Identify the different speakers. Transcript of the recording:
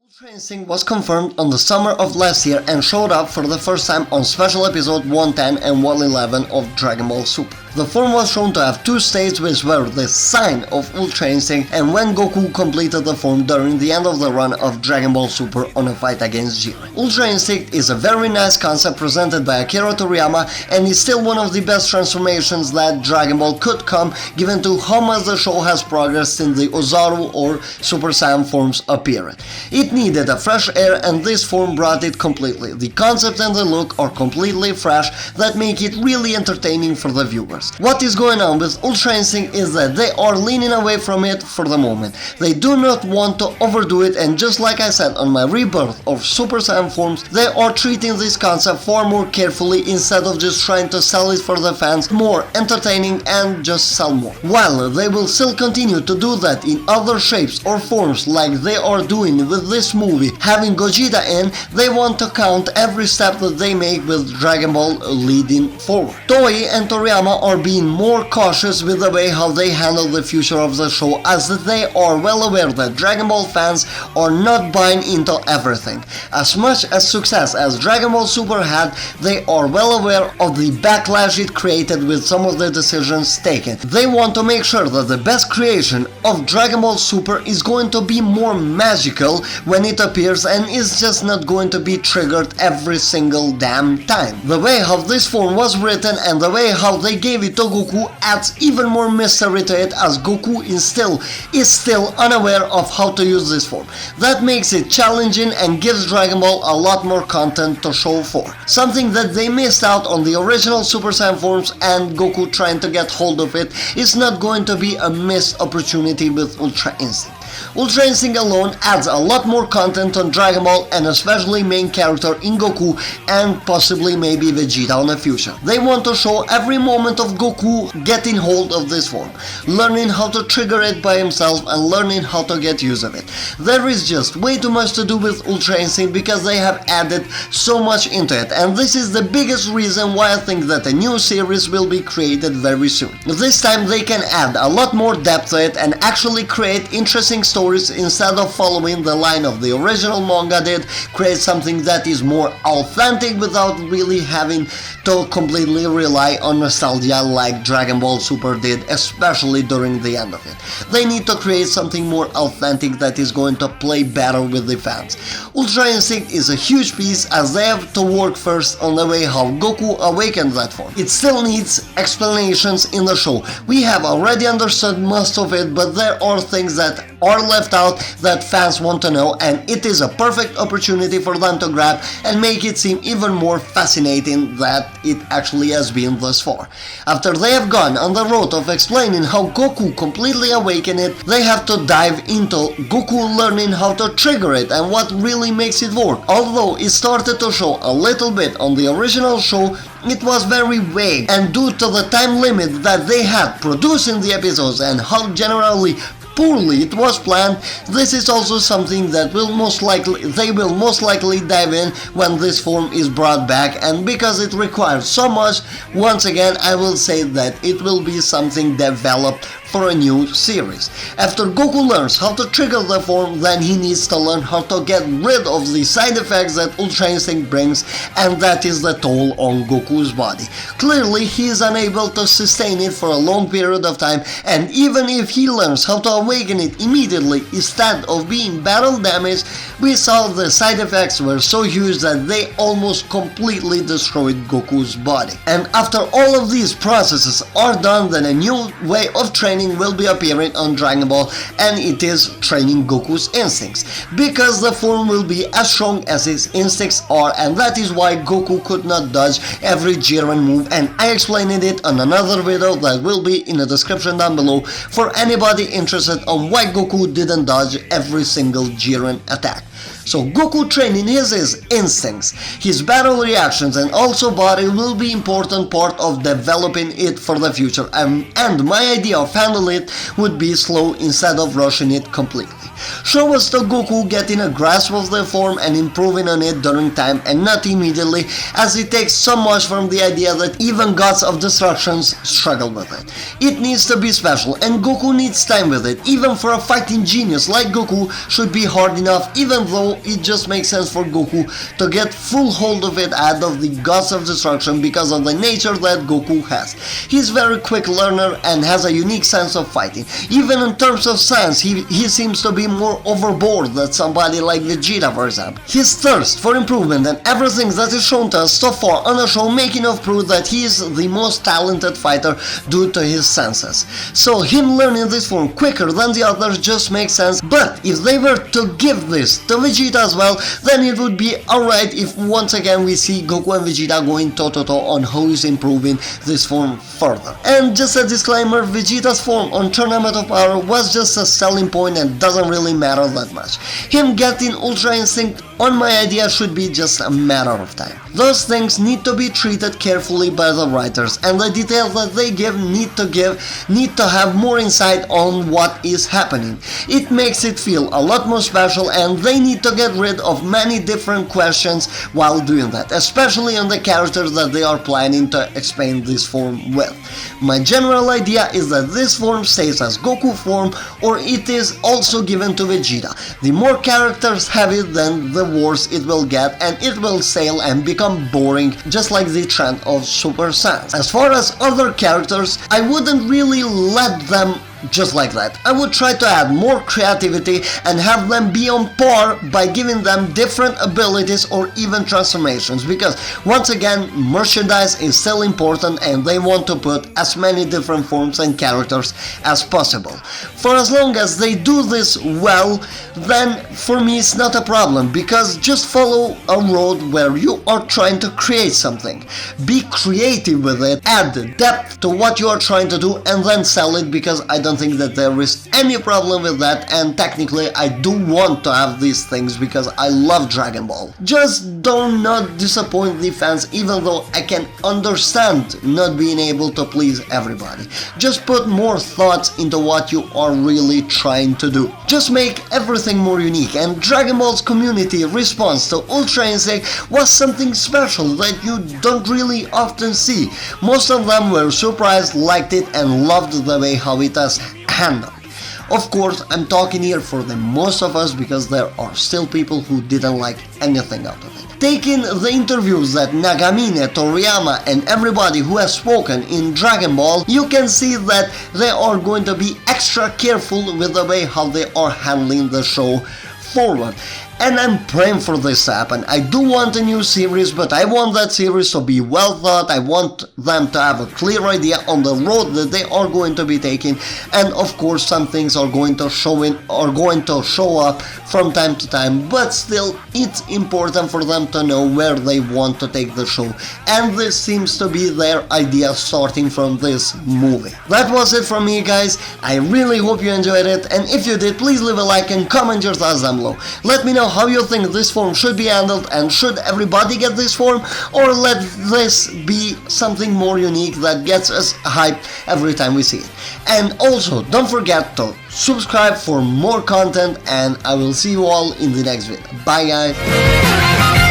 Speaker 1: Ultra Instinct was confirmed on the summer of last year and showed up for the first time on special episode 110 and 111 of Dragon Ball Super. The form was shown to have two states which were the sign of Ultra Instinct and when Goku completed the form during the end of the run of Dragon Ball Super on a fight against Jiren. Ultra Instinct is a very nice concept presented by Akira Toriyama and is still one of the best transformations that Dragon Ball could come given to how much the show has progressed since the Ozaru or Super Saiyan forms appeared. It needed a fresh air and this form brought it completely. The concept and the look are completely fresh that make it really entertaining for the viewers. What is going on with Ultra Instinct is that they are leaning away from it for the moment. They do not want to overdo it and just like I said on my rebirth of Super Saiyan forms, they are treating this concept far more carefully instead of just trying to sell it for the fans, more entertaining and just sell more. While they will still continue to do that in other shapes or forms like they are doing with this movie, having Gogeta in, they want to count every step that they make with Dragon Ball leading forward. Toei and Toriyama are being more cautious with the way how they handle the future of the show as they are well aware that Dragon Ball fans are not buying into everything. As much as success as Dragon Ball Super had, they are well aware of the backlash it created with some of the decisions taken. They want to make sure that the best creation of Dragon Ball Super is going to be more magical when it appears and is just not going to be triggered every single damn time. The way how this form was written and the way how they gave it to Goku adds even more mystery to it as Goku is still unaware of how to use this form. That makes it challenging and gives Dragon Ball a lot more content to show for. Something that they missed out on the original Super Saiyan forms and Goku trying to get hold of it is not going to be a missed opportunity with Ultra Instinct. Ultra Instinct alone adds a lot more content on Dragon Ball and especially main character in Goku and possibly maybe Vegeta in the future. They want to show every moment of Goku getting hold of this form, learning how to trigger it by himself and learning how to get use of it. There is just way too much to do with Ultra Instinct because they have added so much into it and this is the biggest reason why I think that a new series will be created very soon. This time they can add a lot more depth to it and actually create interesting stories instead of following the line of the original manga did, create something that is more authentic without really having to completely rely on nostalgia like Dragon Ball Super did, especially during the end of it. They need to create something more authentic that is going to play better with the fans. Ultra Instinct is a huge piece as they have to work first on the way how Goku awakened that form. It still needs explanations in the show. We have already understood most of it, but there are things that are left out that fans want to know and it is a perfect opportunity for them to grab and make it seem even more fascinating than it actually has been thus far. After they have gone on the road of explaining how Goku completely awakened it, they have to dive into Goku learning how to trigger it and what really makes it work. Although it started to show a little bit on the original show, it was very vague and due to the time limit that they had producing the episodes and how generally poorly it was planned, this is also something that they will most likely dive in when this form is brought back, and because it requires so much, once again I will say that it will be something developed for a new series. After Goku learns how to trigger the form, then he needs to learn how to get rid of the side effects that Ultra Instinct brings, and that is the toll on Goku's body. Clearly he is unable to sustain it for a long period of time, and even if he learns how to awaken it immediately instead of being battle damaged, we saw the side effects were so huge that they almost completely destroyed Goku's body. And after all of these processes are done, then a new way of training will be appearing on Dragon Ball, and it is training Goku's instincts, because the form will be as strong as his instincts are, and that is why Goku could not dodge every Jiren move, and I explained it on another video that will be in the description down below for anybody interested on why Goku didn't dodge every single Jiren attack. So Goku training his instincts, his battle reactions and also body will be important part of developing it for the future, and my idea of handling it would be slow instead of rushing it completely. Show us the Goku getting a grasp of the form and improving on it during time and not immediately, as it takes so much from the idea that even gods of destruction struggle with it. It needs to be special, and Goku needs time with it. Even for a fighting genius like Goku should be hard enough, even though it just makes sense for Goku to get full hold of it out of the gods of destruction because of the nature that Goku has. He's very quick learner and has a unique sense of fighting. Even in terms of science, he seems to be more overboard than somebody like Vegeta, for example. His thirst for improvement and everything that is shown to us so far on the show make enough proof that he is the most talented fighter due to his senses. So him learning this form quicker than the others just makes sense, but if they were to give this to Vegeta as well, then it would be alright if once again we see Goku and Vegeta going toe-to-toe on who is improving this form further. And just a disclaimer, Vegeta's form on Tournament of Power was just a selling point and doesn't really matter that much. Him getting Ultra Instinct on my idea should be just a matter of time. Those things need to be treated carefully by the writers, and the details that they give need to have more insight on what is happening. It makes it feel a lot more special, and they need to get rid of many different questions while doing that, especially on the characters that they are planning to explain this form with. My general idea is that this form stays as Goku form, or it is also given to Vegeta. The more characters have it, then the worse it will get, and it will sail and become boring, just like the trend of Super Saiyans. As far as other characters, I wouldn't really let them just like that. I would try to add more creativity and have them be on par by giving them different abilities or even transformations, because once again, merchandise is still important and they want to put as many different forms and characters as possible. For as long as they do this well, then for me it's not a problem, because just follow a road where you are trying to create something. Be creative with it, add depth to what you are trying to do, and then sell it, because I don't think that there is any problem with that, and technically I do want to have these things because I love Dragon Ball. Just don't not disappoint the fans, even though I can understand not being able to please everybody. Just put more thoughts into what you are really trying to do. Just make everything more unique, and Dragon Ball's community response to Ultra Instinct was something special that you don't really often see. Most of them were surprised, liked it, and loved the way how it is handled. Of course, I'm talking here for the most of us, because there are still people who didn't like anything out of it. Taking the interviews that Nagamine, Toriyama and everybody who has spoken in Dragon Ball, you can see that they are going to be extra careful with the way how they are handling the show forward. And I'm praying for this to happen. I do want a new series, but I want that series to be well thought. I want them to have a clear idea on the road that they are going to be taking, and of course some things are going to show up from time to time, but still it's important for them to know where they want to take the show, and this seems to be their idea starting from this movie. That was it from me, guys. I really hope you enjoyed it, and if you did, please leave a like and comment your thoughts down below. Let me know how you think this form should be handled, and should everybody get this form, or let this be something more unique that gets us hyped every time we see it. And also, don't forget to subscribe for more content, and I will see you all in the next video. Bye, guys.